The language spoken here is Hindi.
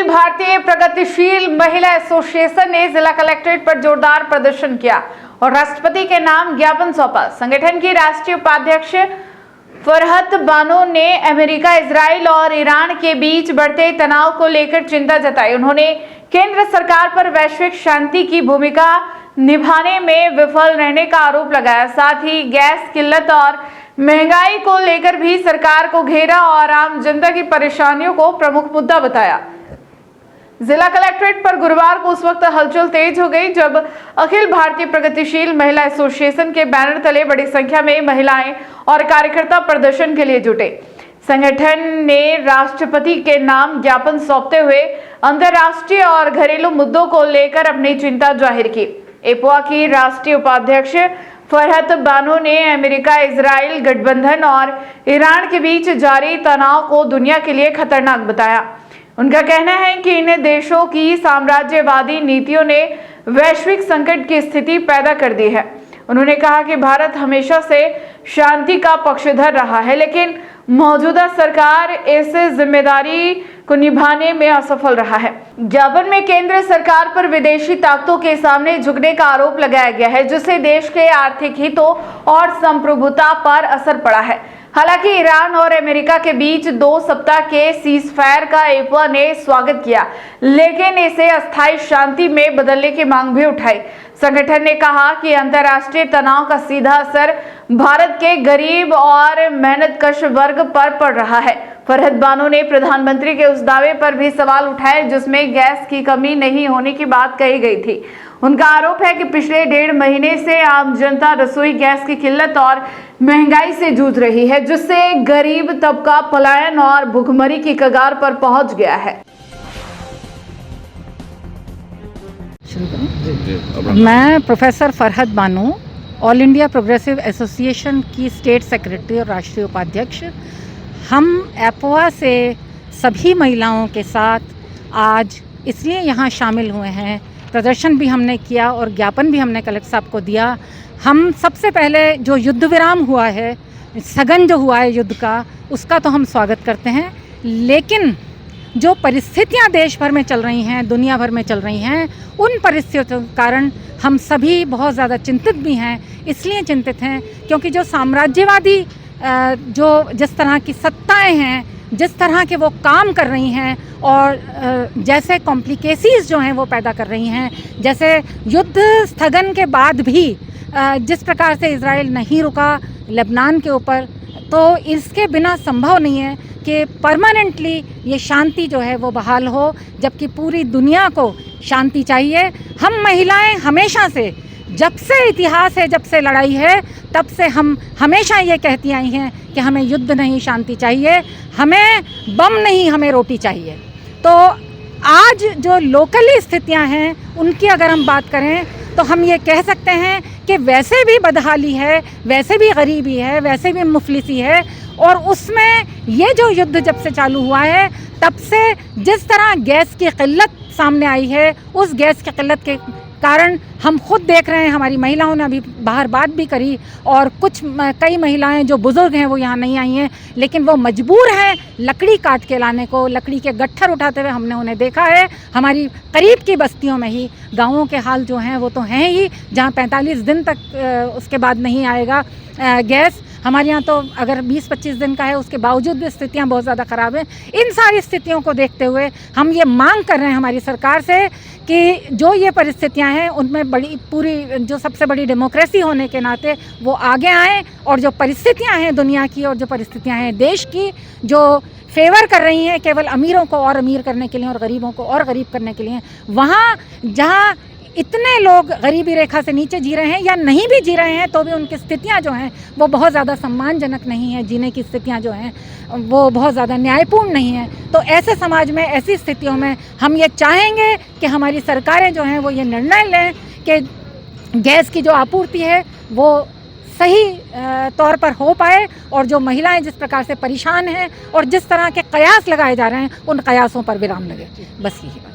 अखिल भारतीय प्रगतिशील महिला एसोसिएशन ने जिला कलेक्ट्रेट पर जोरदार प्रदर्शन किया और राष्ट्रपति के नाम ज्ञापन सौंपा। संगठन की राष्ट्रीय उपाध्यक्ष फरहत बानो ने अमेरिका, इजराइल और ईरान के बीच बढ़ते तनाव को लेकर चिंता जताई। उन्होंने केंद्र सरकार पर वैश्विक शांति की भूमिका निभाने में विफल रहने का आरोप लगाया। साथ ही गैस किल्लत और महंगाई को लेकर भी सरकार को घेरा और आम जनता की परेशानियों को प्रमुख मुद्दा बताया। जिला कलेक्ट्रेट पर गुरुवार को उस वक्त हलचल तेज हो गई जब अखिल भारतीय प्रगतिशील महिला एसोसिएशन के बैनर तले बड़ी संख्या में महिलाएं और कार्यकर्ता प्रदर्शन के लिए जुटे। संगठन ने राष्ट्रपति के नाम ज्ञापन सौंपते हुए अंतर्राष्ट्रीय और घरेलू मुद्दों को लेकर अपनी चिंता जाहिर की। एपोआ की राष्ट्रीय उपाध्यक्ष फरहत बानो ने अमेरिका, इजराइल गठबंधन और ईरान के बीच जारी तनाव को दुनिया के लिए खतरनाक बताया। उनका कहना है कि इन देशों की साम्राज्यवादी नीतियों ने वैश्विक संकट की स्थिति पैदा कर दी है। उन्होंने कहा कि भारत हमेशा से शांति का पक्षधर रहा है, लेकिन मौजूदा सरकार इस जिम्मेदारी को निभाने में असफल रहा है। ज्ञापन में केंद्र सरकार पर विदेशी ताकतों के सामने झुकने का आरोप लगाया गया है, जिससे देश के आर्थिक हितों और संप्रभुता पर असर पड़ा है। हालांकि ईरान और अमेरिका के बीच 2 सप्ताह के सीजफायर का एपोआ ने स्वागत किया, लेकिन इसे अस्थायी शांति में बदलने की मांग भी उठाई। संगठन ने कहा कि अंतर्राष्ट्रीय तनाव का सीधा असर भारत के गरीब और मेहनतकश वर्ग पर पड़ रहा है। फरहत बानो ने प्रधानमंत्री के उस दावे पर भी सवाल उठाए जिसमें गैस की कमी नहीं होने की बात कही गई थी। उनका आरोप है कि पिछले 1.5 महीने से आम जनता रसोई गैस की किल्लत और महंगाई से जूझ रही है, जिससे गरीब तबका पलायन और भुखमरी की कगार पर पहुंच गया है। मैं professor Farhat Bano, all India progressive association की स्टेट सेक्रेटरी और राष्ट्रीय उपाध्यक्ष। हम एपोआ से सभी महिलाओं के साथ आज इसलिए यहाँ शामिल हुए हैं, प्रदर्शन भी हमने किया और ज्ञापन भी हमने कलेक्टर साहब को दिया। हम सबसे पहले जो युद्ध विराम हुआ है, स्थगन जो हुआ है युद्ध का, उसका तो हम स्वागत करते हैं, लेकिन जो परिस्थितियां देश भर में चल रही हैं, दुनिया भर में चल रही हैं, उन परिस्थितियों के कारण हम सभी बहुत ज़्यादा चिंतित भी हैं। इसलिए चिंतित हैं क्योंकि जो साम्राज्यवादी जो जिस तरह की सत्ताएं हैं, जिस तरह के वो काम कर रही हैं और जैसे कॉम्प्लिकेसीज जो हैं वो पैदा कर रही हैं, जैसे युद्ध स्थगन के बाद भी जिस प्रकार से इजराइल नहीं रुका लेबनान के ऊपर, तो इसके बिना संभव नहीं है कि परमानेंटली ये शांति जो है वो बहाल हो, जबकि पूरी दुनिया को शांति चाहिए। हम महिलाएं हमेशा से, जब से इतिहास है, जब से लड़ाई है, तब से हम हमेशा ये कहती आई हैं कि हमें युद्ध नहीं, शांति चाहिए, हमें बम नहीं, हमें रोटी चाहिए। तो आज जो लोकली स्थितियां हैं उनकी अगर हम बात करें तो हम ये कह सकते हैं कि वैसे भी बदहाली है, वैसे भी गरीबी है, वैसे भी मुफलिसी है, और उसमें ये जो युद्ध जब से चालू हुआ है तब से जिस तरह गैस की किल्लत सामने आई है, उस गैस की किल्लत के कारण हम खुद देख रहे हैं, हमारी महिलाओं ने अभी बाहर बात भी करी, और कई महिलाएं जो बुज़ुर्ग हैं वो यहाँ नहीं आई हैं, लेकिन वो मजबूर हैं लकड़ी काट के लाने को, लकड़ी के गट्ठर उठाते हुए हमने उन्हें देखा है। हमारी करीब की बस्तियों में ही गाँवों के हाल जो हैं वो तो हैं ही, जहाँ 45 दिन तक उसके बाद नहीं आएगा गैस। हमारे यहाँ तो अगर 20-25 दिन का है, उसके बावजूद भी स्थितियाँ बहुत ज़्यादा ख़राब हैं। इन सारी स्थितियों को देखते हुए हम ये मांग कर रहे हैं हमारी सरकार से कि जो ये परिस्थितियाँ हैं उनमें बड़ी पूरी जो सबसे बड़ी डेमोक्रेसी होने के नाते वो आगे आएँ, और जो परिस्थितियाँ हैं दुनिया की और जो परिस्थितियाँ हैं देश की, जो फेवर कर रही हैं केवल अमीरों को और अमीर करने के लिए और गरीबों को और गरीब करने के लिए, वहाँ जहाँ इतने लोग गरीबी रेखा से नीचे जी रहे हैं या नहीं भी जी रहे हैं तो भी उनकी स्थितियां जो हैं वो बहुत ज़्यादा सम्मानजनक नहीं है, जीने की स्थितियां जो हैं वो बहुत ज़्यादा न्यायपूर्ण नहीं हैं। तो ऐसे समाज में, ऐसी स्थितियों में हम ये चाहेंगे कि हमारी सरकारें जो हैं वो ये निर्णय लें कि गैस की जो आपूर्ति है वो सही तौर पर हो पाए, और जो महिलाएं जिस प्रकार से परेशान हैं और जिस तरह के कयास लगाए जा रहे हैं उन कयासों पर विराम लगे। बस यही बात।